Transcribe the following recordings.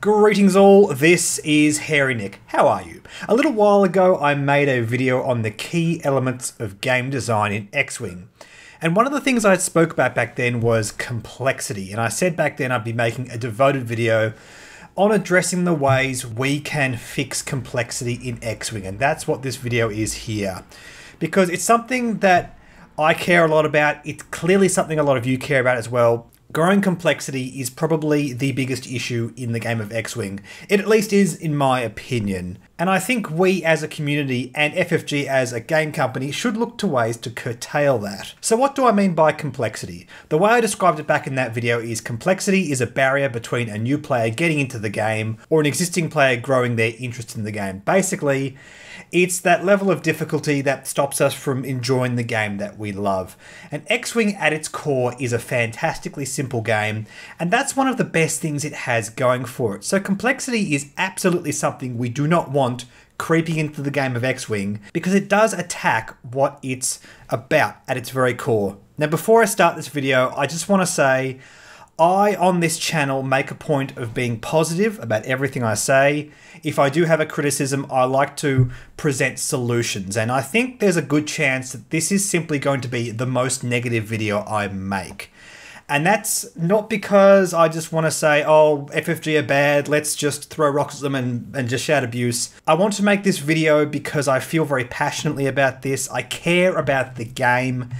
Greetings all, this is Hairy Nick. How are you? A little while ago I made a video on the key elements of game design in X-Wing. And one of the things I spoke about back then was complexity. And I said back then I'd be making a devoted video on addressing the ways we can fix complexity in X-Wing. And that's what this video is here. Because it's something that I care a lot about. It's clearly something a lot of you care about as well. Growing complexity is probably the biggest issue in the game of X-Wing. It at least is, in my opinion. And I think we as a community and FFG as a game company should look to ways to curtail that. So what do I mean by complexity? The way I described it back in that video is complexity is a barrier between a new player getting into the game or an existing player growing their interest in the game. Basically, it's that level of difficulty that stops us from enjoying the game that we love. And X-Wing at its core is a fantastically simple game, and that's one of the best things it has going for it. So complexity is absolutely something we do not want creeping into the game of X-Wing, because it does attack what it's about at its very core. Now before I start this video, I just want to say I, on this channel, make a point of being positive about everything I say. If I do have a criticism, I like to present solutions. And I think there's a good chance that this is simply going to be the most negative video I make. And that's not because I just want to say, oh, FFG are bad, let's just throw rocks at them and just shout abuse. I want to make this video because I feel very passionately about this. I care about the game.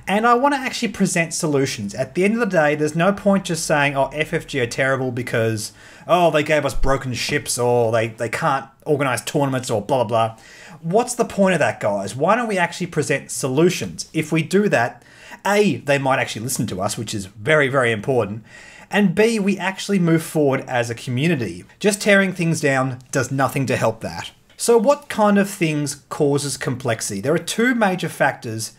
And I want to actually present solutions. At the end of the day, there's no point just saying, oh, FFG are terrible because, oh, they gave us broken ships or they can't organize tournaments or blah, blah, blah. What's the point of that, guys? Why don't we actually present solutions? If we do that, A, they might actually listen to us, which is very, very important. And B, we actually move forward as a community. Just tearing things down does nothing to help that. So what kind of things causes complexity? There are two major factors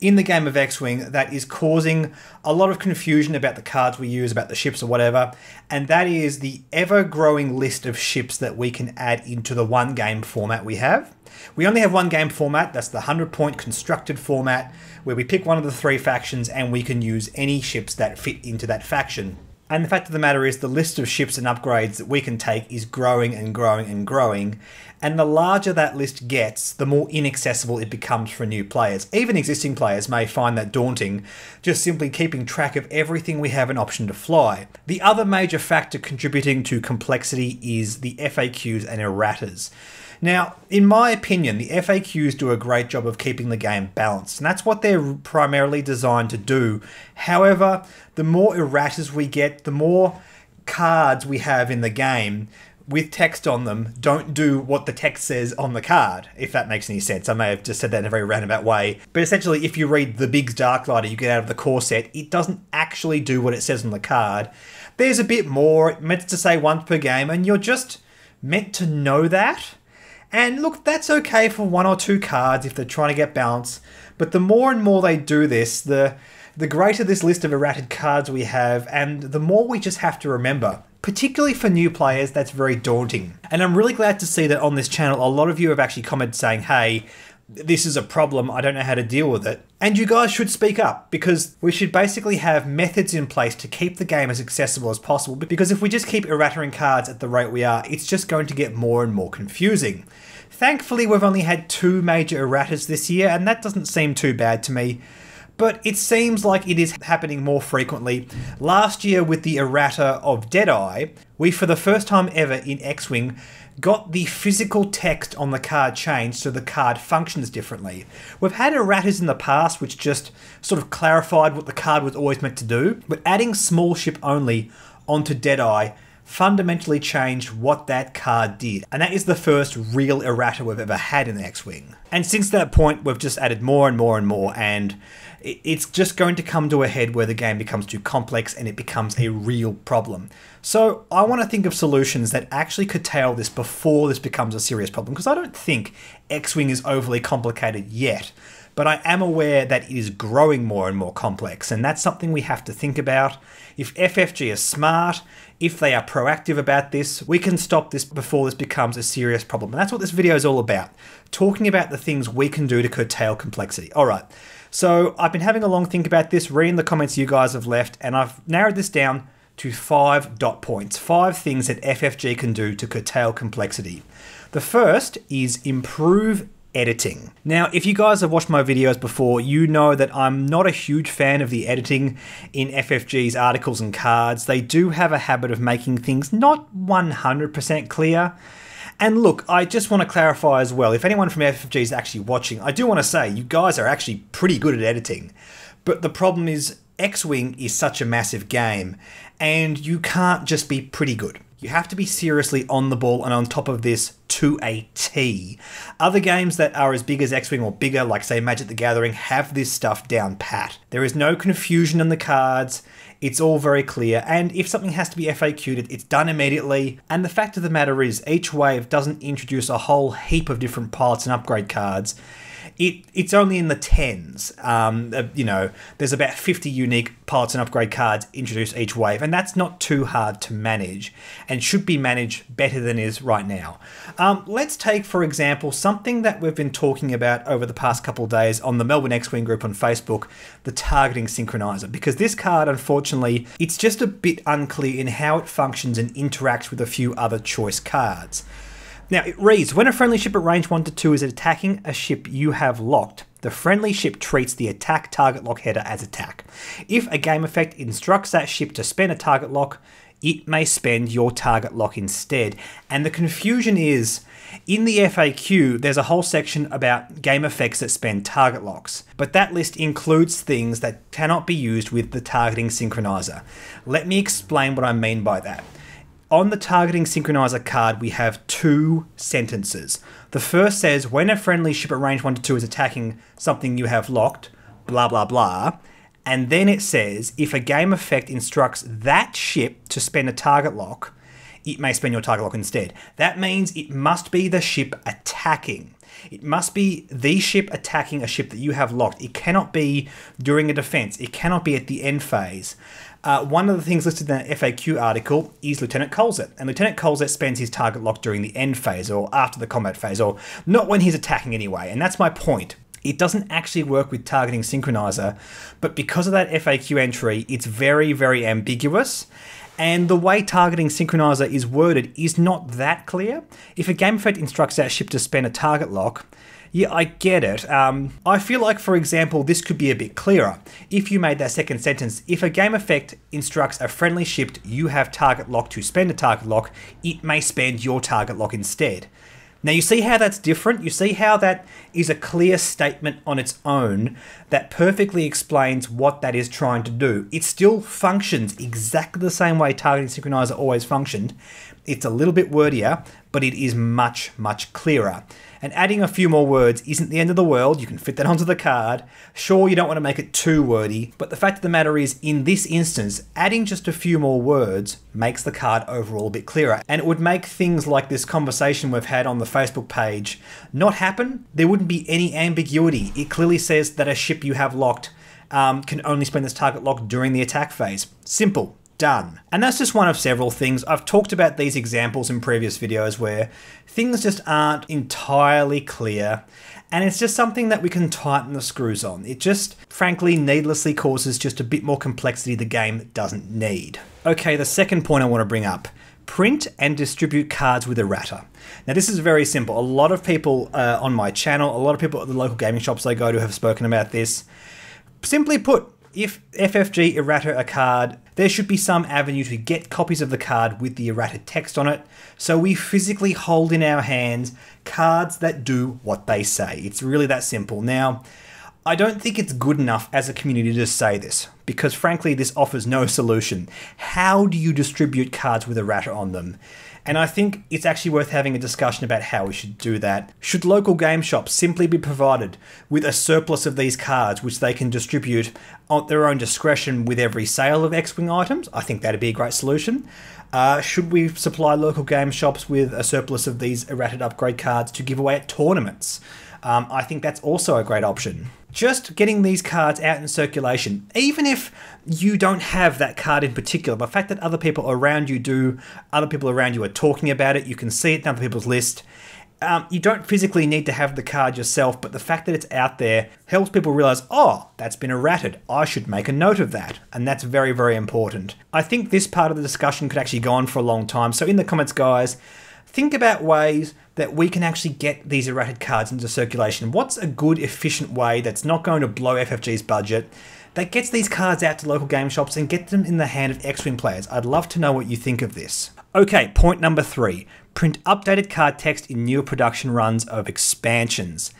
in the game of X-Wing that is causing a lot of confusion about the cards we use, about the ships or whatever, and that is the ever-growing list of ships that we can add into the one game format we have. We only have one game format, that's the 100-point constructed format, where we pick one of the three factions and we can use any ships that fit into that faction. And the fact of the matter is the list of ships and upgrades that we can take is growing and growing and growing. And the larger that list gets, the more inaccessible it becomes for new players. Even existing players may find that daunting, just simply keeping track of everything we have an option to fly. The other major factor contributing to complexity is the FAQs and erratas. Now, in my opinion, the FAQs do a great job of keeping the game balanced, and that's what they're primarily designed to do. However, the more erratas we get, the more cards we have in the game with text on them don't do what the text says on the card, if that makes any sense. I may have just said that in a very roundabout way. But essentially, if you read the Biggs Darklighter you get out of the core set, it doesn't actually do what it says on the card. There's a bit more, it's meant to say once per game, and you're just meant to know that. And look, that's okay for one or two cards if they're trying to get balance, but the more and more they do this, the greater this list of errated cards we have, and the more we just have to remember. Particularly for new players, that's very daunting. And I'm really glad to see that on this channel, a lot of you have actually commented saying, hey, this is a problem, I don't know how to deal with it. And you guys should speak up, because we should basically have methods in place to keep the game as accessible as possible, because if we just keep errataing cards at the rate we are, it's just going to get more and more confusing. Thankfully, we've only had two major erratas this year, and that doesn't seem too bad to me. But it seems like it is happening more frequently. Last year with the errata of Deadeye, we for the first time ever in X-Wing got the physical text on the card changed so the card functions differently. We've had erratas in the past which just sort of clarified what the card was always meant to do, but adding small ship only onto Deadeye fundamentally changed what that card did. And that is the first real errata we've ever had in X-Wing. And since that point, we've just added more and more and more, and it's just going to come to a head where the game becomes too complex and it becomes a real problem. So I want to think of solutions that actually curtail this before this becomes a serious problem, because I don't think X-Wing is overly complicated yet. But I am aware that it is growing more and more complex, and that's something we have to think about. If FFG are smart, if they are proactive about this, we can stop this before this becomes a serious problem. And that's what this video is all about, talking about the things we can do to curtail complexity. All right, so I've been having a long think about this, reading the comments you guys have left, and I've narrowed this down to 5 dot points. 5 things that FFG can do to curtail complexity. The first is improve editing. Now, if you guys have watched my videos before, you know that I'm not a huge fan of the editing in FFG's articles and cards. They do have a habit of making things not 100% clear. And look, I just want to clarify as well, if anyone from FFG is actually watching, I do want to say you guys are actually pretty good at editing. But the problem is X-Wing is such a massive game, and you can't just be pretty good. You have to be seriously on the ball and on top of this to a T. Other games that are as big as X-Wing or bigger, like say Magic the Gathering, have this stuff down pat. There is no confusion on the cards. It's all very clear, and if something has to be FAQ'd, it's done immediately. And the fact of the matter is, each wave doesn't introduce a whole heap of different pilots and upgrade cards. It's only in the tens. You know, there's about 50 unique pilots and upgrade cards introduced each wave, and that's not too hard to manage, and should be managed better than it is right now. Let's take, for example, something that we've been talking about over the past couple of days on the Melbourne X-Wing group on Facebook, the targeting synchronizer, because this card, unfortunately, it's just a bit unclear in how it functions and interacts with a few other choice cards. Now, it reads, when a friendly ship at range 1 to 2 is attacking a ship you have locked, the friendly ship treats the attack target lock header as attack. If a game effect instructs that ship to spend a target lock, it may spend your target lock instead. And the confusion is, in the FAQ, there's a whole section about game effects that spend target locks, but that list includes things that cannot be used with the targeting synchronizer. Let me explain what I mean by that. On the targeting synchronizer card, we have 2 sentences. The first says, when a friendly ship at range 1 to 2 is attacking something you have locked, blah, blah, blah. And then it says, if a game effect instructs that ship to spend a target lock, it may spend your target lock instead. That means it must be the ship attacking. It must be the ship attacking a ship that you have locked. It cannot be during a defense. It cannot be at the end phase. One of the things listed in the FAQ article is Lieutenant Colzet, and Lieutenant Colzet spends his target lock during the end phase or after the combat phase, or not when he's attacking anyway, and that's my point. It doesn't actually work with targeting synchronizer, but because of that FAQ entry, it's very, very ambiguous. And the way targeting synchronizer is worded is not that clear. If a game effect instructs that ship to spend a target lock, yeah, I get it. I feel like, for example, this could be a bit clearer. If you made that second sentence, if a game effect instructs a friendly ship you have target lock to spend a target lock, it may spend your target lock instead. Now, you see how that's different? You see how that is a clear statement on its own that perfectly explains what that is trying to do. It still functions exactly the same way targeting synchronizer always functioned. It's a little bit wordier, but it is much, much clearer. And adding a few more words isn't the end of the world. You can fit that onto the card. Sure, you don't want to make it too wordy, but the fact of the matter is, in this instance, adding just a few more words makes the card overall a bit clearer. And it would make things like this conversation we've had on the Facebook page not happen. There wouldn't be any ambiguity. It clearly says that a ship you have locked can only spend this target lock during the attack phase. Simple. Done. And that's just one of several things. I've talked about these examples in previous videos where things just aren't entirely clear, and it's just something that we can tighten the screws on. It just, frankly, needlessly causes just a bit more complexity the game doesn't need. Okay, the second point I want to bring up. Print and distribute cards with errata. Now, this is very simple. A lot of people on my channel, a lot of people at the local gaming shops I go to have spoken about this. Simply put, if FFG errata a card, there should be some avenue to get copies of the card with the errata text on it, so we physically hold in our hands cards that do what they say. It's really that simple. Now, I don't think it's good enough as a community to say this, because frankly this offers no solution. How do you distribute cards with errata on them? And I think it's actually worth having a discussion about how we should do that. Should local game shops simply be provided with a surplus of these cards which they can distribute at their own discretion with every sale of X-Wing items? I think that'd be a great solution. Should we supply local game shops with a surplus of these errata upgrade cards to give away at tournaments? I think that's also a great option. Just getting these cards out in circulation, even if you don't have that card in particular, the fact that other people around you do, other people around you are talking about it, you can see it in other people's list, You don't physically need to have the card yourself, but the fact that it's out there helps people realize, oh, that's been errated. I should make a note of that. And that's very, very important. I think this part of the discussion could actually go on for a long time. So in the comments, guys, think about ways that we can actually get these errated cards into circulation. What's a good, efficient way that's not going to blow FFG's budget, that gets these cards out to local game shops and get them in the hand of X-Wing players? I'd love to know what you think of this. Okay, point number 3. Print updated card text in newer production runs of expansions.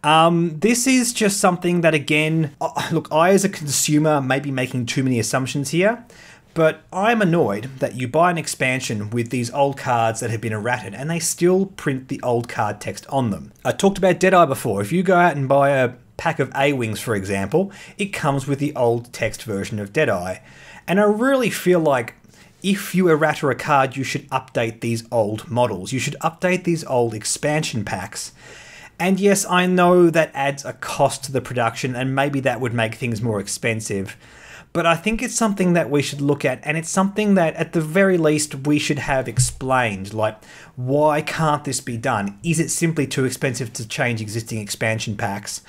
This is just something that, again, look, I as a consumer may be making too many assumptions here, but I'm annoyed that you buy an expansion with these old cards that have been errated and they still print the old card text on them. I talked about Deadeye before. If you go out and buy a pack of A-Wings, for example, it comes with the old text version of Deadeye. And I really feel like if you errata a card, you should update these old models. You should update these old expansion packs. And yes, I know that adds a cost to the production, and maybe that would make things more expensive. But I think it's something that we should look at, and it's something that at the very least we should have explained. Like, why can't this be done? Is it simply too expensive to change existing expansion packs?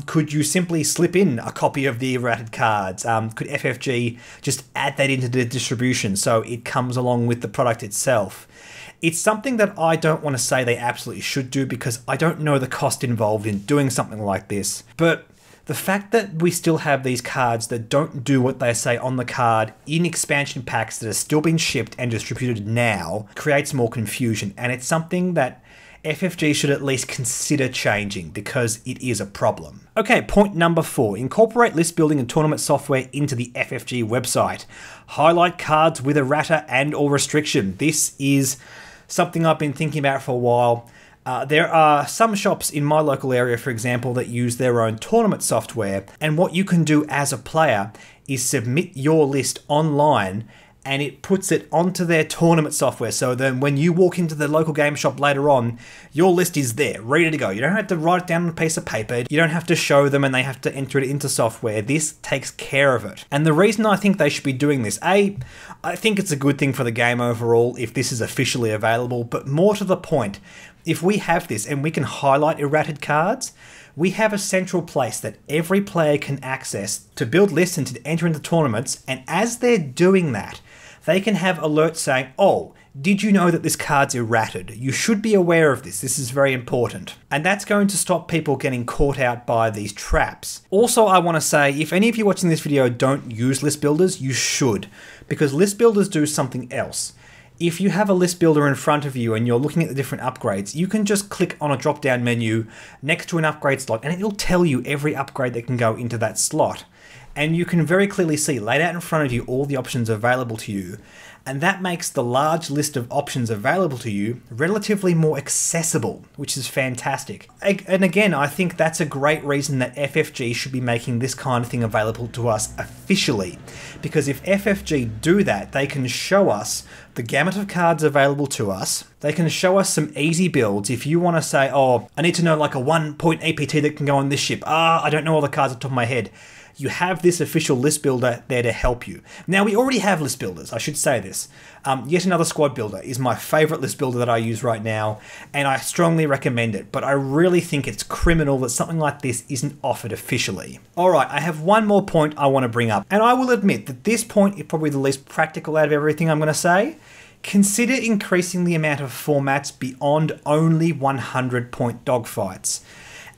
Could you simply slip in a copy of the errated cards? Could FFG just add that into the distribution so it comes along with the product itself? It's something that I don't want to say they absolutely should do because I don't know the cost involved in doing something like this. But the fact that we still have these cards that don't do what they say on the card in expansion packs that are still being shipped and distributed now creates more confusion, and it's something that FFG should at least consider changing because it is a problem. Okay, point number 4. Incorporate list building and tournament software into the FFG website. Highlight cards with errata and or restriction. This is something I've been thinking about for a while. There are some shops in my local area, for example, that use their own tournament software, and what you can do as a player is submit your list online and it puts it onto their tournament software. So then when you walk into the local game shop later on, your list is there, ready to go. You don't have to write it down on a piece of paper. You don't have to show them and they have to enter it into software. This takes care of it. And the reason I think they should be doing this, I think it's a good thing for the game overall if this is officially available, but more to the point, if we have this and we can highlight errated cards, we have a central place that every player can access to build lists and to enter into tournaments, and as they're doing that, they can have alerts saying, oh, did you know that this card's errated? You should be aware of this. This is very important. And that's going to stop people getting caught out by these traps. Also, I want to say, if any of you watching this video don't use list builders, you should, because list builders do something else. If you have a list builder in front of you and you're looking at the different upgrades, you can just click on a drop-down menu next to an upgrade slot and it'll tell you every upgrade that can go into that slot. And you can very clearly see, laid out in front of you, all the options available to you. And that makes the large list of options available to you relatively more accessible, which is fantastic. And again, I think that's a great reason that FFG should be making this kind of thing available to us officially. Because if FFG do that, they can show us the gamut of cards available to us. They can show us some easy builds. If you want to say, oh, I need to know like a 1-point APT that can go on this ship. I don't know all the cards off the top of my head. You have this official list builder there to help you. Now, we already have list builders, I should say this. Yet Another Squad Builder is my favorite list builder that I use right now, and I strongly recommend it, but I really think it's criminal that something like this isn't offered officially. Alright, I have one more point I want to bring up, and I will admit that this point is probably the least practical out of everything I'm going to say. Consider increasing the amount of formats beyond only 100-point dogfights.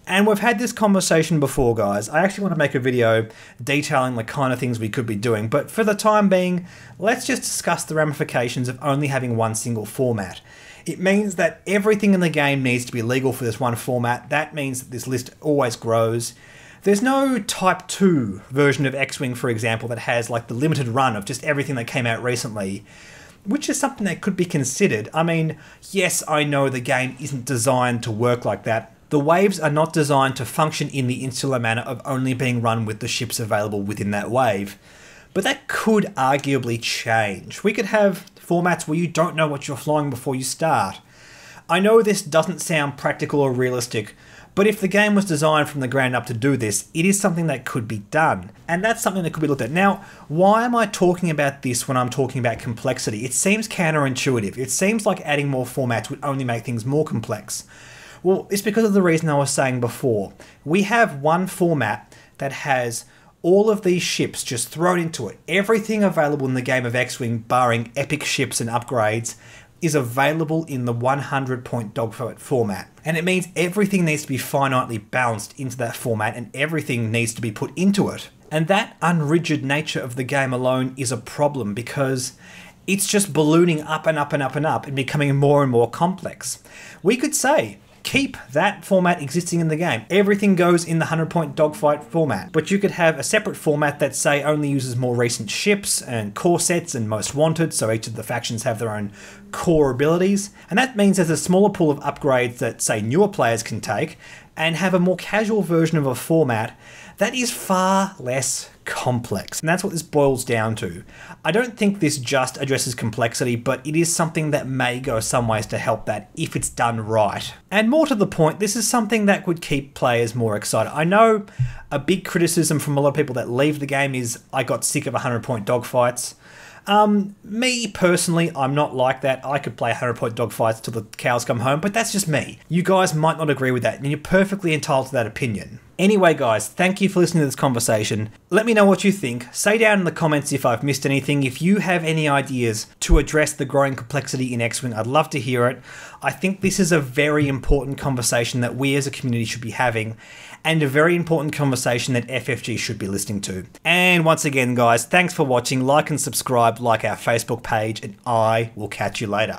And we've had this conversation before, guys. I actually want to make a video detailing the kind of things we could be doing, but for the time being, let's just discuss the ramifications of only having one single format. It means that everything in the game needs to be legal for this one format. That means that this list always grows. There's no Type 2 version of X-Wing, for example, that has like the limited run of just everything that came out recently, which is something that could be considered. I mean, yes, I know the game isn't designed to work like that. The waves are not designed to function in the insular manner of only being run with the ships available within that wave. But that could arguably change. We could have formats where you don't know what you're flying before you start. I know this doesn't sound practical or realistic, But if the game was designed from the ground up to do this, it is something that could be done. And that's something that could be looked at. Now, why am I talking about this when I'm talking about complexity? It seems counterintuitive. It seems like adding more formats would only make things more complex. Well, it's because of the reason I was saying before. We have one format that has all of these ships just thrown into it. Everything available in the game of X-Wing, barring epic ships and upgrades, is available in the 100-point dogfight format. And it means everything needs to be finitely balanced into that format and everything needs to be put into it. And that unrigid nature of the game alone is a problem because it's just ballooning up and up and up and up and becoming more and more complex. We could say, keep that format existing in the game. Everything goes in the 100-point dogfight format. But you could have a separate format that, say, only uses more recent ships and core sets and most wanted, so each of the factions have their own core abilities. And that means there's a smaller pool of upgrades that, say, newer players can take and have a more casual version of a format that is far less complex. And that's what this boils down to. I don't think this just addresses complexity, but it is something that may go some ways to help that if it's done right. And more to the point, this is something that would keep players more excited. I know a big criticism from a lot of people that leave the game is, I got sick of 100-point dogfights. Me personally, I'm not like that. I could play 100-point dogfights till the cows come home, but that's just me. You guys might not agree with that, and you're perfectly entitled to that opinion. Anyway, guys, thank you for listening to this conversation. Let me know what you think. Say down in the comments if I've missed anything. If you have any ideas to address the growing complexity in X-Wing, I'd love to hear it. I think this is a very important conversation that we as a community should be having, and a very important conversation that FFG should be listening to. And once again, guys, thanks for watching. Like and subscribe, like our Facebook page, and I will catch you later.